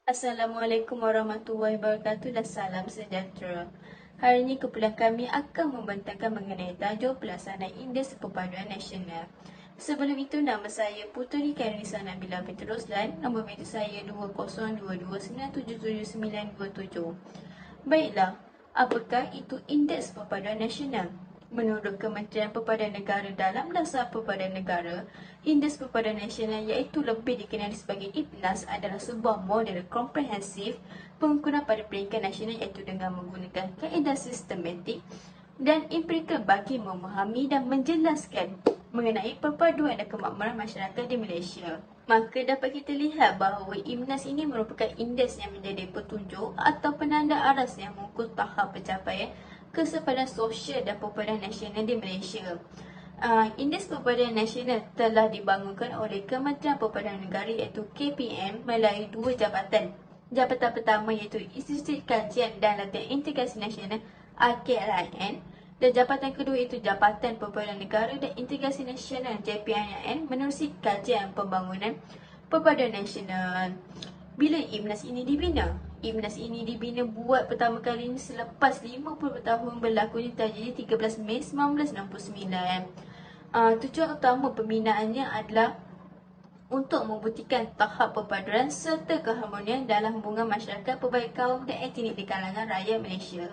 Assalamualaikum warahmatullahi wabarakatuh dan salam sejahtera. Hari ini kumpulan kami akan membentangkan mengenai tajuk pelaksanaan Indeks Perpaduan Nasional. Sebelum itu, nama saya Puteri Kairisa Nabila binti Roslan. Nombor media saya 2022977927. Baiklah, apakah itu Indeks Perpaduan Nasional? Menurut Kementerian Perpaduan Negara dalam Dasar Perpaduan Negara, Indeks Perpaduan Nasional iaitu lebih dikenali sebagai IPNAS adalah sebuah model komprehensif pengukuran pada peringkat nasional iaitu dengan menggunakan kaedah sistematik dan empirikal bagi memahami dan menjelaskan mengenai perpaduan dan kemakmuran masyarakat di Malaysia. Maka dapat kita lihat bahawa IPNAS ini merupakan indeks yang menjadi petunjuk atau penanda aras yang mengukur tahap pencapaian kesepadan sosial dan perpaduan nasional di Malaysia. Indeks Perpaduan Nasional telah dibangunkan oleh Kementerian Perpaduan Negara iaitu KPM melalui dua jabatan. Jabatan pertama iaitu Institut Kajian dan Latihan Integrasi Nasional (IKLIN) dan jabatan kedua iaitu Jabatan Perpaduan Negara dan Integrasi Nasional (JPNN) menerusi kajian pembangunan perpaduan nasional. Bila IPNAS ini dibina? IPNAS ini dibina buat pertama kali ini selepas 50 tahun berlakunya tragedi 13 Mei 1969. Tujuan utama pembinaannya adalah untuk membuktikan tahap perpaduan serta keharmonian dalam hubungan masyarakat pelbagai kaum dan etnik di kalangan rakyat Malaysia.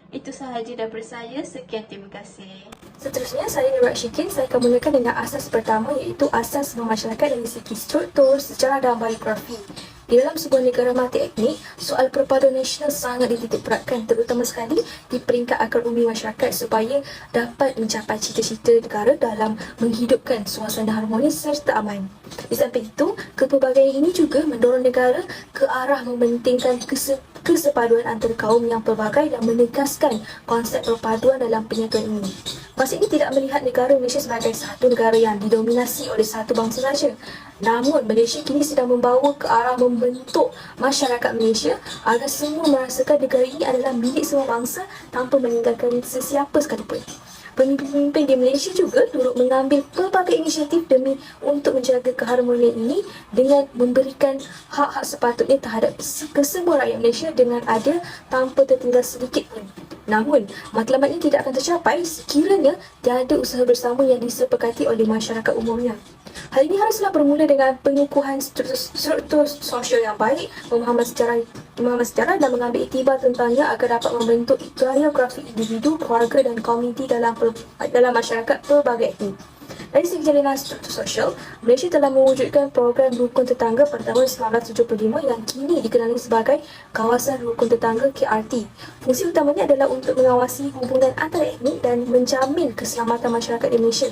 Itu sahaja daripada saya. Sekian, terima kasih. Seterusnya, saya Nurul Syikin. Saya akan mulakan dengan asas pertama iaitu asas masyarakat dari segi struktur, sejarah dan biografi. Di dalam sebuah negara multi-etnik, soal perpaduan nasional sangat dititikberatkan terutama sekali di peringkat akar umbi masyarakat supaya dapat mencapai cita-cita negara dalam menghidupkan suasana harmonis serta aman. Di samping itu, kepelbagaian ini juga mendorong negara ke arah mementingkan kesepaduan antara kaum yang pelbagai dan menegaskan konsep perpaduan dalam penyatuan ini. Konsep ini tidak melihat negara Malaysia sebagai satu negara yang didominasi oleh satu bangsa sahaja. Namun, Malaysia kini sedang membawa ke arah membentuk masyarakat Malaysia agar semua merasakan negara ini adalah milik semua bangsa tanpa meninggalkan sesiapa sekalipun. Pemimpin-pemimpin di Malaysia juga turut mengambil pelbagai inisiatif demi untuk menjaga keharmonian ini dengan memberikan hak-hak sepatutnya terhadap kesemua rakyat Malaysia dengan adil tanpa tertinggal sedikit pun. Namun, matlamat ini tidak akan tercapai sekiranya tiada usaha bersama yang disepakati oleh masyarakat umumnya. Hal ini haruslah bermula dengan pengukuhan struktur sosial yang baik, memahami sejarah dan mengambil iktibar tentangnya agar dapat membentuk geografi individu, keluarga dan komuniti dalam masyarakat pelbagai etnik. Dari segi jalinan struktur sosial, Malaysia telah mewujudkan program rukun tetangga pada tahun 1975 yang kini dikenali sebagai Kawasan Rukun Tetangga KRT. Fungsi utamanya adalah untuk mengawasi hubungan antara etnik dan menjamin keselamatan masyarakat di Malaysia.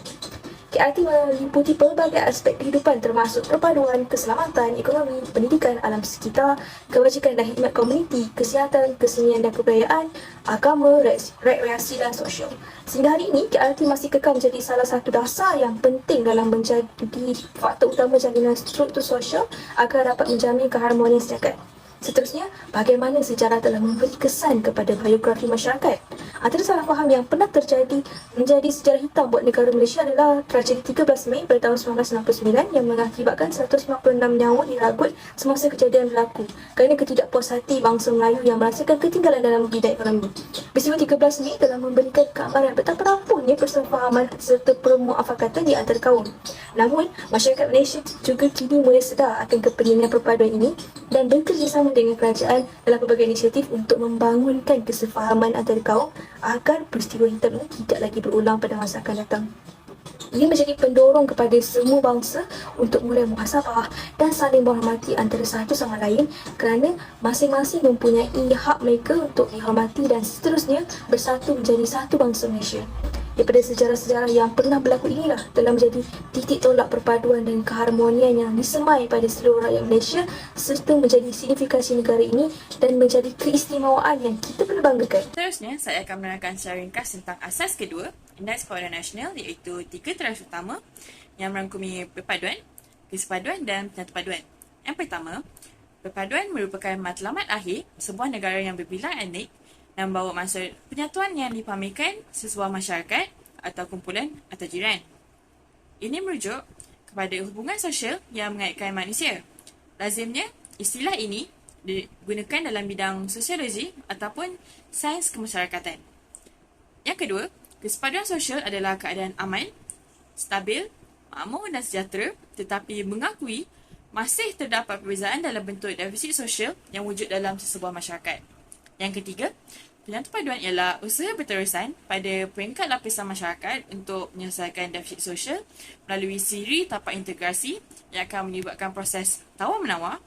KRT meliputi pelbagai aspek kehidupan termasuk perpaduan, keselamatan, ekonomi, pendidikan, alam sekitar, kebajikan dan khidmat komuniti, kesihatan, kesenian dan kebudayaan, agama, rekreasi dan sosial. Sehingga hari ini, KRT masih kekal menjadi salah satu dasar yang penting dalam menjadi faktor utama jalinan struktur sosial agar dapat menjamin keharmonian masyarakat. Seterusnya, bagaimana sejarah telah memberi kesan kepada biografi masyarakat. Antara salah faham yang pernah terjadi menjadi sejarah hitam buat negara Malaysia adalah tragedi 13 Mei pada tahun 1969 yang mengakibatkan 156 nyawa diragut semasa kejadian berlaku kerana ketidakpuashati bangsa Melayu yang merasakan ketinggalan dalam bidang ekonomi. Peristiwa 13 Mei telah memberikan gambaran betapa rapuhnya persefahaman serta permuafakatan di antara kaum. Namun, masyarakat Malaysia juga kini mulai sedar akan kepentingan perpaduan ini dan bekerjasama dengan kerajaan dalam pelbagai inisiatif untuk membangunkan kesefahaman antara kaum agar peristiwa hitam ini tidak lagi berulang pada masa akan datang. Ia menjadi pendorong kepada semua bangsa untuk mulai muhasabah dan saling menghormati antara satu sama lain kerana masing-masing mempunyai hak mereka untuk dihormati dan seterusnya bersatu menjadi satu bangsa Malaysia. Daripada sejarah-sejarah yang pernah berlaku inilah telah menjadi titik tolak perpaduan dan keharmonian yang disemai pada seluruh rakyat Malaysia serta menjadi signifikasi negara ini dan menjadi keistimewaan yang kita perlu banggakan. Seterusnya, saya akan menerangkan secara ringkas tentang asas kedua, Indeks Perpaduan Nasional iaitu 3 teras utama yang merangkumi perpaduan, kesepaduan dan penyatupaduan. Yang pertama, perpaduan merupakan matlamat akhir sebuah negara yang berbilang etnik dan membawa maksud penyatuan yang dipamerkan sesebuah masyarakat atau kumpulan atau jiran. Ini merujuk kepada hubungan sosial yang mengaitkan manusia. Lazimnya, istilah ini digunakan dalam bidang sosiologi ataupun sains kemasyarakatan. Yang kedua, kesepaduan sosial adalah keadaan aman, stabil, makmur dan sejahtera tetapi mengakui masih terdapat perbezaan dalam bentuk defisit sosial yang wujud dalam sesebuah masyarakat. Yang ketiga, penyatu paduan ialah usaha berterusan pada peringkat lapisan masyarakat untuk menyelesaikan defisit sosial melalui siri tapak integrasi yang akan melibatkan proses tawar-menawar,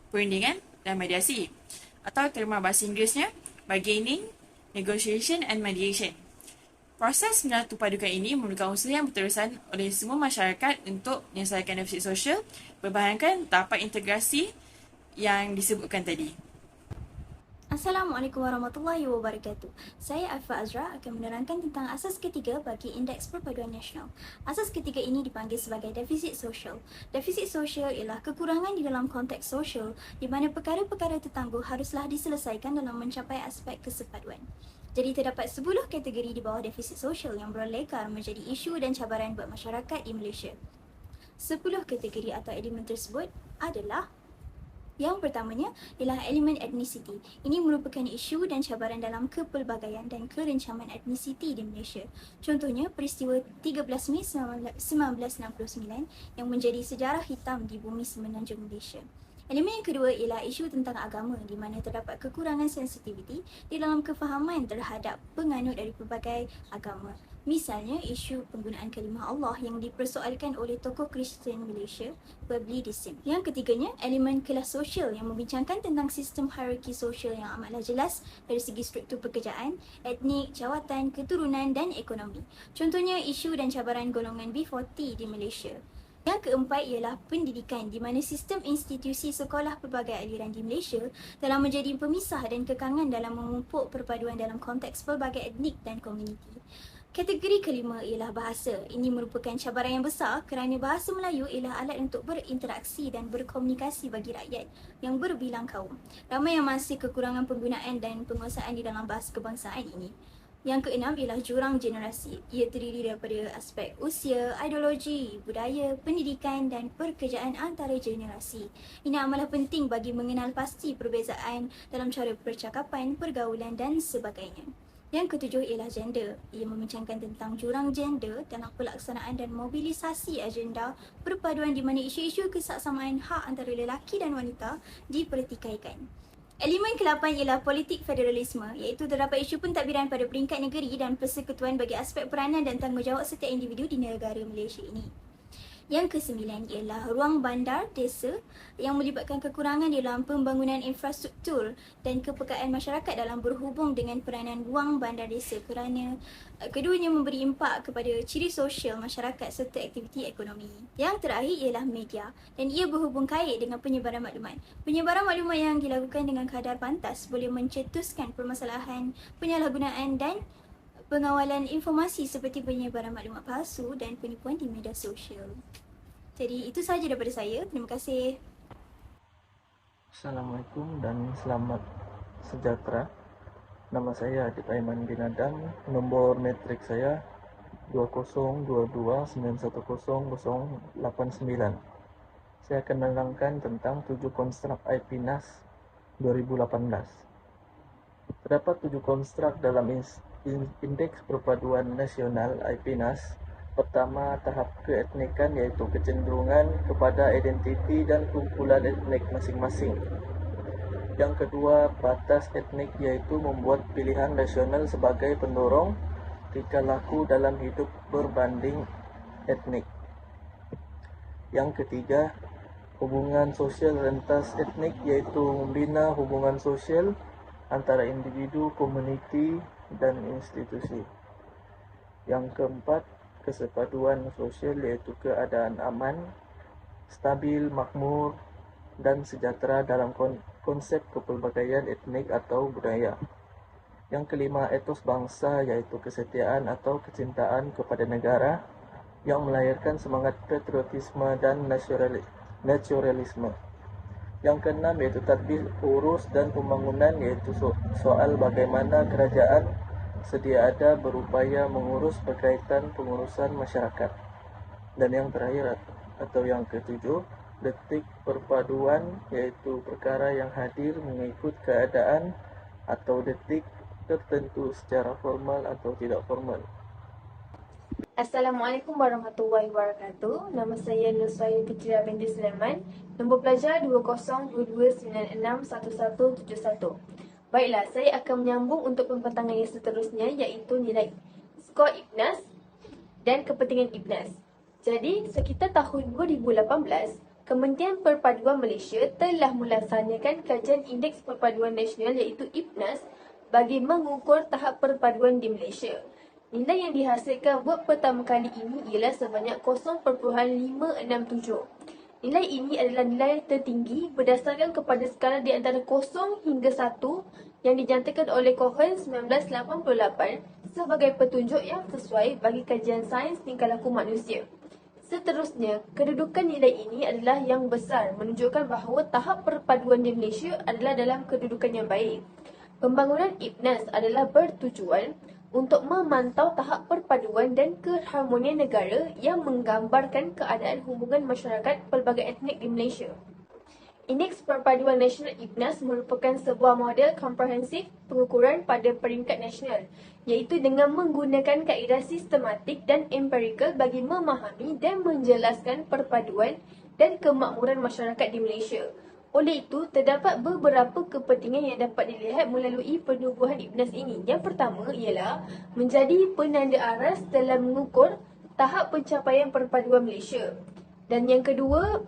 perundingan dan mediasi. Atau terma bahasa Inggerisnya, bargaining, negotiation and mediation. Proses menyatu padukan ini memerlukan usaha yang berterusan oleh semua masyarakat untuk menyelesaikan defisit sosial berbahagikan tahapan integrasi yang disebutkan tadi. Assalamualaikum warahmatullahi wabarakatuh. Saya Afifa Azra akan menerangkan tentang asas ketiga bagi Indeks Perpaduan Nasional. Asas ketiga ini dipanggil sebagai defisit sosial. Defisit sosial ialah kekurangan di dalam konteks sosial di mana perkara-perkara tertangguh haruslah diselesaikan dalam mencapai aspek kesepaduan. Jadi terdapat 10 kategori di bawah defisit sosial yang berlekar menjadi isu dan cabaran buat masyarakat di Malaysia. 10 kategori atau elemen tersebut adalah: yang pertamanya ialah elemen etnisiti. Ini merupakan isu dan cabaran dalam kepelbagaian dan kerencaman etnisiti di Malaysia. Contohnya, peristiwa 13 Mei 1969 yang menjadi sejarah hitam di bumi semenanjung Malaysia. Elemen yang kedua ialah isu tentang agama di mana terdapat kekurangan sensitiviti di dalam kefahaman terhadap penganut dari pelbagai agama. Misalnya, isu penggunaan kalimah Allah yang dipersoalkan oleh tokoh Kristian Malaysia, Burbli Disim. Yang ketiganya, elemen kelas sosial yang membincangkan tentang sistem hierarki sosial yang amatlah jelas dari segi struktur pekerjaan, etnik, jawatan, keturunan dan ekonomi. Contohnya, isu dan cabaran golongan B40 di Malaysia. Yang keempat ialah pendidikan di mana sistem institusi sekolah pelbagai aliran di Malaysia telah menjadi pemisah dan kekangan dalam memupuk perpaduan dalam konteks pelbagai etnik dan komuniti. Kategori kelima ialah bahasa. Ini merupakan cabaran yang besar kerana bahasa Melayu ialah alat untuk berinteraksi dan berkomunikasi bagi rakyat yang berbilang kaum. Ramai yang masih kekurangan penggunaan dan penguasaan di dalam bahasa kebangsaan ini. Yang keenam ialah jurang generasi. Ia terdiri daripada aspek usia, ideologi, budaya, pendidikan dan pekerjaan antara generasi. Ini amalah penting bagi mengenal pasti perbezaan dalam cara percakapan, pergaulan dan sebagainya. Yang ketujuh ialah gender. Ia membincangkan tentang jurang gender dalam pelaksanaan dan mobilisasi agenda perpaduan di mana isu-isu kesaksamaan hak antara lelaki dan wanita dipertikaikan. Elemen ke-8 ialah politik federalisme, iaitu terdapat isu pentadbiran pada peringkat negeri dan persekutuan bagi aspek peranan dan tanggungjawab setiap individu di negara Malaysia ini. Yang ke-9 ialah ruang bandar desa yang melibatkan kekurangan dalam pembangunan infrastruktur dan kepekaan masyarakat dalam berhubung dengan peranan ruang bandar desa kerana keduanya memberi impak kepada ciri sosial masyarakat serta aktiviti ekonomi. Yang terakhir ialah media dan ia berhubung kait dengan penyebaran maklumat. Penyebaran maklumat yang dilakukan dengan kadar pantas boleh mencetuskan permasalahan penyalahgunaan dan pengawalan informasi seperti penyebaran maklumat palsu dan penipuan di media sosial. Jadi itu sahaja daripada saya. Terima kasih. Assalamualaikum dan selamat sejahtera. Nama saya Adib Aiman bin Adam. Nombor metrik saya 2022910089. Saya akan menerangkan tentang 7 konstruk IPNAS 2018. Terdapat 7 konstruk dalam Indeks Perpaduan Nasional IPNAS. Pertama, tahap keetnikan iaitu kecenderungan kepada identiti dan kumpulan etnik masing-masing. Yang kedua, batas etnik iaitu membuat pilihan nasional sebagai pendorong tingkah laku dalam hidup berbanding etnik. Yang ketiga, hubungan sosial rentas etnik iaitu membina hubungan sosial antara individu, komuniti dan institusi. Yang keempat, kesepaduan sosial iaitu keadaan aman, stabil, makmur dan sejahtera dalam konsep kepelbagaian etnik atau budaya. Yang kelima, etos bangsa iaitu kesetiaan atau kecintaan kepada negara yang melahirkan semangat patriotisme dan nasionalisme. Yang keenam iaitu tadbir urus dan pembangunan iaitu soal bagaimana kerajaan sedia ada berupaya mengurus berkaitan pengurusan masyarakat. Dan yang terakhir atau yang ketujuh, detik perpaduan, iaitu perkara yang hadir mengikut keadaan atau detik tertentu secara formal atau tidak formal. Assalamualaikum warahmatullahi wabarakatuh. Nama saya Nusraya Fitria binti Sulaiman. Nombor pelajar 2022961171. Baiklah, saya akan menyambung untuk pembentangan yang seterusnya, iaitu nilai skor IPNAS dan kepentingan IPNAS. Jadi, sekitar tahun 2018, Kementerian Perpaduan Malaysia telah melaksanakan kajian Indeks Perpaduan Nasional iaitu IPNAS bagi mengukur tahap perpaduan di Malaysia. Nilai yang dihasilkan buat pertama kali ini ialah sebanyak 0.567. Nilai ini adalah nilai tertinggi berdasarkan kepada skala di antara 0 hingga 1 yang dijantakan oleh Cohen 1988 sebagai petunjuk yang sesuai bagi kajian sains tingkah laku manusia. Seterusnya, kedudukan nilai ini adalah yang besar, menunjukkan bahawa tahap perpaduan di Malaysia adalah dalam kedudukan yang baik. Pembangunan IPNAS adalah bertujuan untuk memantau tahap perpaduan dan keharmonian negara yang menggambarkan keadaan hubungan masyarakat pelbagai etnik di Malaysia. Indeks Perpaduan Nasional IPNAS merupakan sebuah model komprehensif pengukuran pada peringkat nasional, iaitu dengan menggunakan kaedah sistematik dan empirikal bagi memahami dan menjelaskan perpaduan dan kemakmuran masyarakat di Malaysia. Oleh itu, terdapat beberapa kepentingan yang dapat dilihat melalui penubuhan IPNAS ini. Yang pertama ialah menjadi penanda aras dalam mengukur tahap pencapaian perpaduan Malaysia. Dan yang kedua,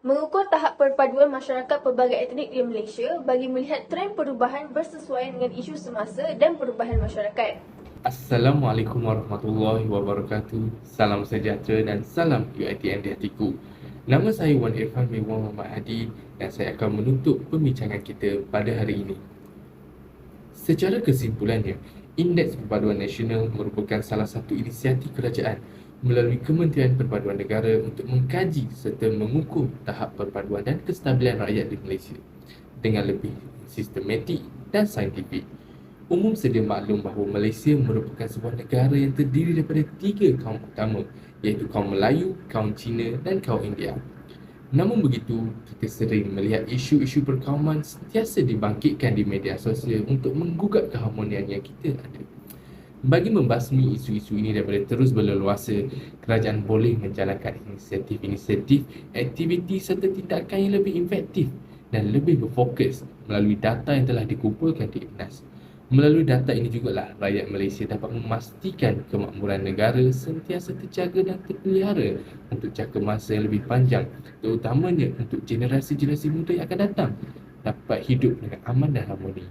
mengukur tahap perpaduan masyarakat pelbagai etnik di Malaysia bagi melihat trend perubahan bersesuaian dengan isu semasa dan perubahan masyarakat. Assalamualaikum warahmatullahi wabarakatuh. Salam sejahtera dan salam UiTM di hatiku. Nama saya Wan Irfan Mirwan Muhammad Hadi dan saya akan menutup pembincangan kita pada hari ini. Secara kesimpulannya, Indeks Perpaduan Nasional merupakan salah satu inisiatif kerajaan melalui Kementerian Perpaduan Negara untuk mengkaji serta mengukur tahap perpaduan dan kestabilan rakyat di Malaysia dengan lebih sistematik dan saintifik. Umum sedia maklum bahawa Malaysia merupakan sebuah negara yang terdiri daripada 3 kaum utama, iaitu kaum Melayu, kaum Cina dan kaum India. Namun begitu, kita sering melihat isu-isu perkauman sentiasa dibangkitkan di media sosial untuk menggugat keharmonian yang kita ada. Bagi membasmi isu-isu ini daripada terus berleluasa, kerajaan boleh menjalankan inisiatif-inisiatif, aktiviti serta tindakan yang lebih efektif dan lebih berfokus melalui data yang telah dikumpulkan di IPNAS. Melalui data ini jugalah rakyat Malaysia dapat memastikan kemakmuran negara sentiasa terjaga dan terpelihara untuk jangka masa yang lebih panjang, terutamanya untuk generasi-generasi muda yang akan datang dapat hidup dengan aman dan harmoni.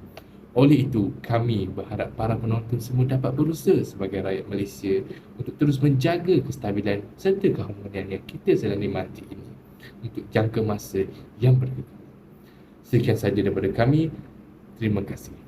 Oleh itu, kami berharap para penonton semua dapat berusaha sebagai rakyat Malaysia untuk terus menjaga kestabilan serta keharmonian yang kita sedang nikmati ini untuk jangka masa yang berikut. Sekian sahaja daripada kami. Terima kasih.